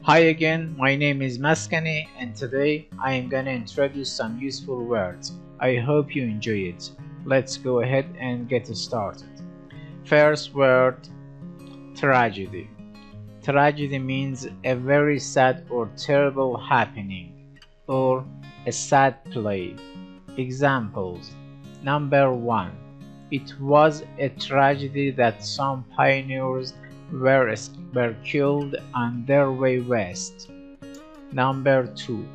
Hi again, my name is Maskani and today I am gonna introduce some useful words. I hope you enjoy it. Let's go ahead and get started. First word, tragedy. Tragedy means a very sad or terrible happening or a sad play. Examples. Number 1. It was a tragedy that some pioneers were killed on their way west. Number 2.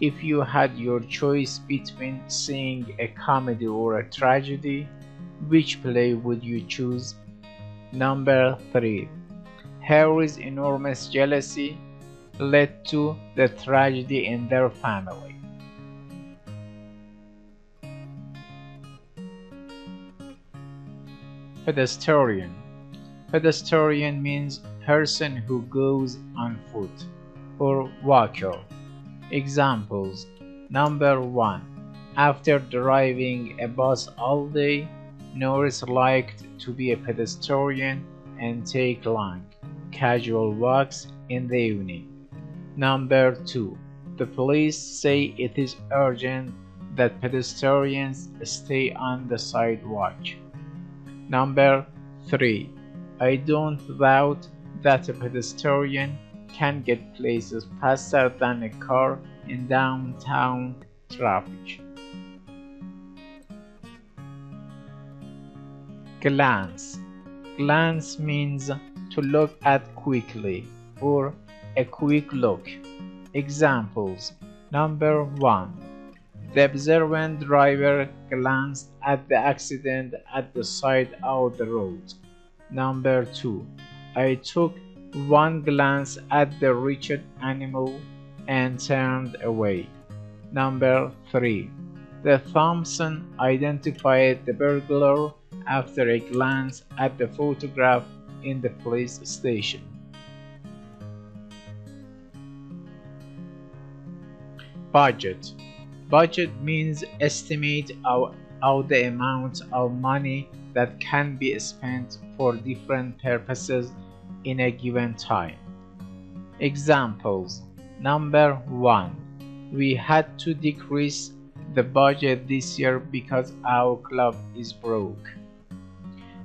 If you had your choice between seeing a comedy or a tragedy, which play would you choose? Number 3. Harry's enormous jealousy led to the tragedy in their family. Pedestrian. Pedestrian means person who goes on foot or walker. Examples. Number 1. After driving a bus all day, Norris liked to be a pedestrian and take long, casual walks in the evening. Number 2. The police say it is urgent that pedestrians stay on the sidewalk. Number 3. I don't doubt that a pedestrian can get places faster than a car in downtown traffic. Glance. Glance means to look at quickly or a quick look. Examples. Number 1. The observant driver glanced at the accident at the side of the road. Number 2. I took one glance at the wretched animal and turned away. Number 3. The Thompson identified the burglar after a glance at the photograph in the police station. Budget. Budget means estimate of the amount of money that can be spent for different purposes in a given time. Examples. Number 1. We had to decrease the budget this year because our club is broke.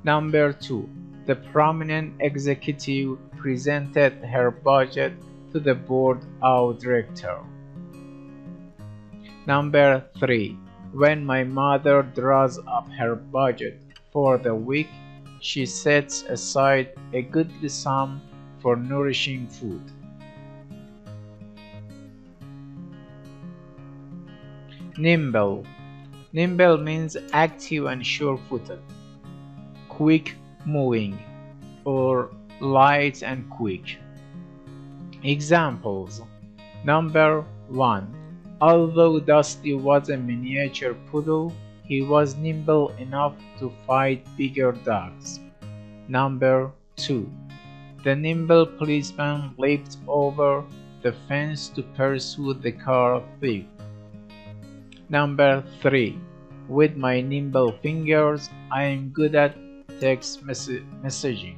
Number 2. The prominent executive presented her budget to the board of directors. Number 3. When my mother draws up her budget for the week, she sets aside a goodly sum for nourishing food. Nimble. Nimble means active and sure-footed, quick-moving, or light and quick. Examples. Number 1. Although Dusty was a miniature poodle, he was nimble enough to fight bigger dogs. Number 2. The nimble policeman leaped over the fence to pursue the car thief. Number 3. With my nimble fingers, I am good at text messaging.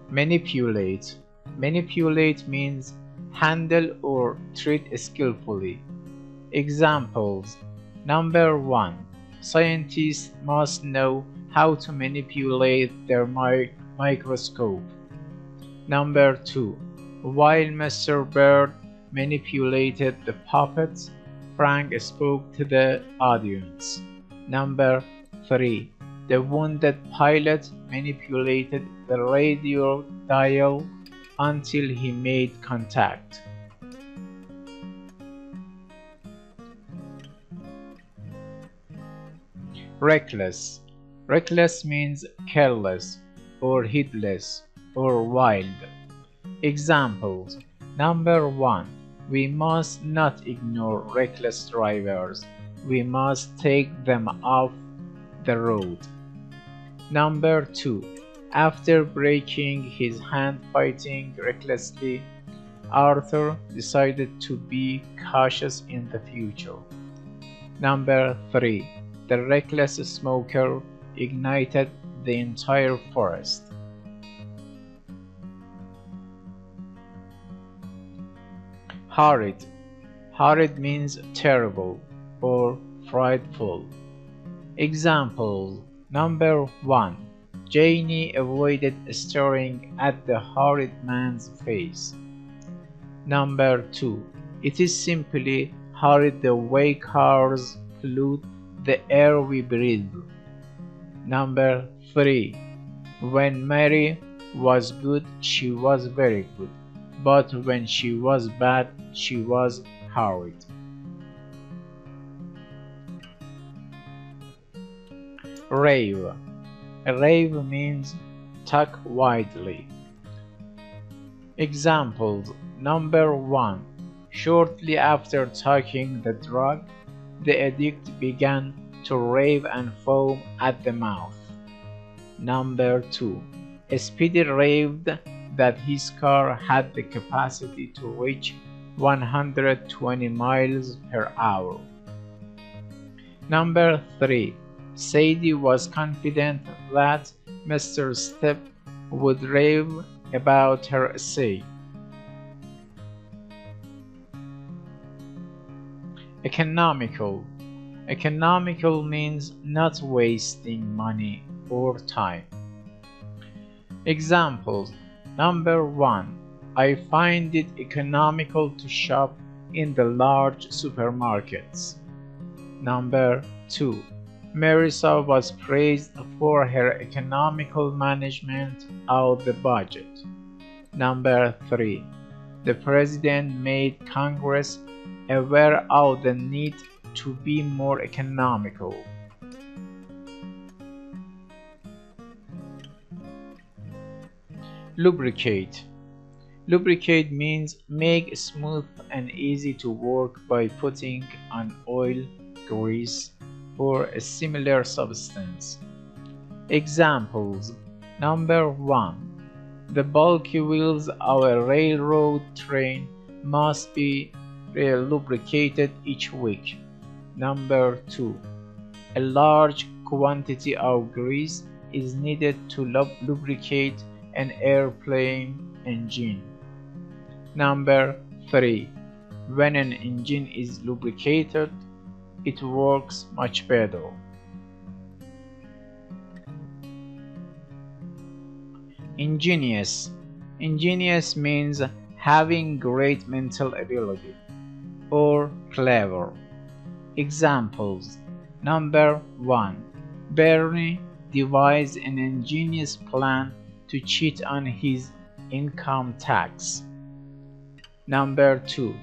Manipulate. Manipulate means handle or treat skillfully. Examples. Number 1. Scientists must know how to manipulate their microscope. Number 2. While Mr. Bird manipulated the puppets, Frank spoke to the audience. Number 3. The wounded pilot manipulated the radio dial until he made contact. Reckless. Reckless means careless or heedless or wild. Examples. Number 1. We must not ignore reckless drivers. We must take them off the road. Number 2. After breaking his hand fighting recklessly, Arthur decided to be cautious in the future. Number 3. The reckless smoker ignited the entire forest. Horrid. Horrid means terrible or frightful. Examples. Number 1. Janie avoided staring at the horrid man's face. Number 2. It is simply horrid the way cars pollute the air we breathe. Number 3. When Mary was good, she was very good, but when she was bad, she was horrid. Rave. Rave means talk widely. Examples. Number 1. Shortly after taking the drug, the addict began to rave and foam at the mouth. Number 2. Speedy raved that his car had the capacity to reach 120 miles per hour. Number 3. Sadie was confident that Mr. Step would rave about her essay. Economical. Economical means not wasting money or time. Examples. Number 1. I find it economical to shop in the large supermarkets. Number 2. Marissa was praised for her economical management of the budget. Number 3. The President made Congress aware of the need to be more economical. Lubricate. Lubricate means make smooth and easy to work by putting on oil, grease, or a similar substance. Examples. Number 1. The bulky wheels of a railroad train must be lubricated each week. Number 2. A large quantity of grease is needed to lubricate an airplane engine. Number 3. When an engine is lubricated, it works much better. Ingenious. Ingenious means having great mental ability or clever. Examples. Number 1. Bernie devised an ingenious plan to cheat on his income tax. Number 2.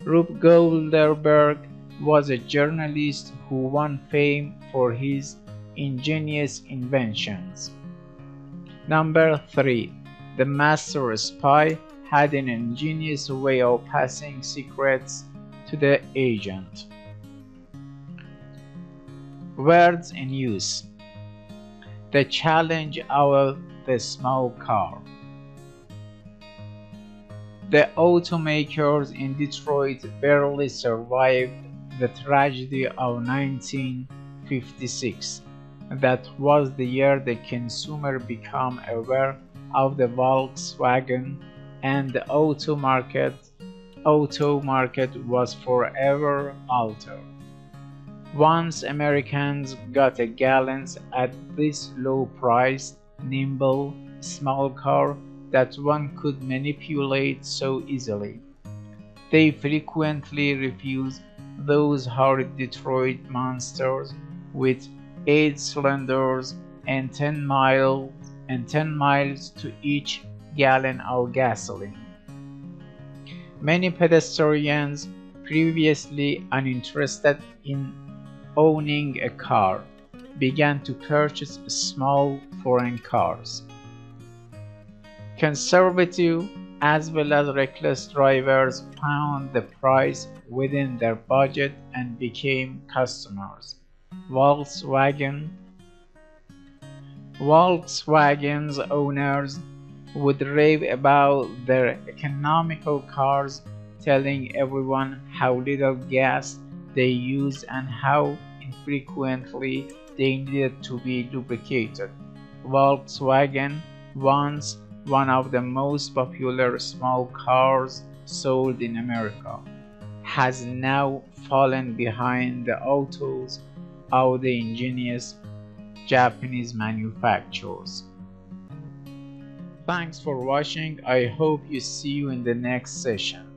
Rube Goldberg was a journalist who won fame for his ingenious inventions. Number 3. The master spy had an ingenious way of passing secrets to the agent. Words in use. The challenge of the small car. The automakers in Detroit barely survived the tragedy of 1956. That was the year the consumer became aware of the Volkswagen, and the auto market was forever altered. Once Americans got a glance at this low-priced, nimble, small car that one could manipulate so easily, they frequently refused those horrid Detroit monsters with 8 cylinders and 10 miles to each gallon of gasoline. Many pedestrians previously uninterested in owning a car began to purchase small foreign cars. Conservative as well as reckless drivers found the price within their budget and became customers. Volkswagen's owners would rave about their economical cars, telling everyone how little gas they used and how infrequently they needed to be lubricated. Volkswagen, once one of the most popular small cars sold in America, has now fallen behind the autos of the ingenious Japanese manufacturers. Thanks for watching. I hope you see you in the next session.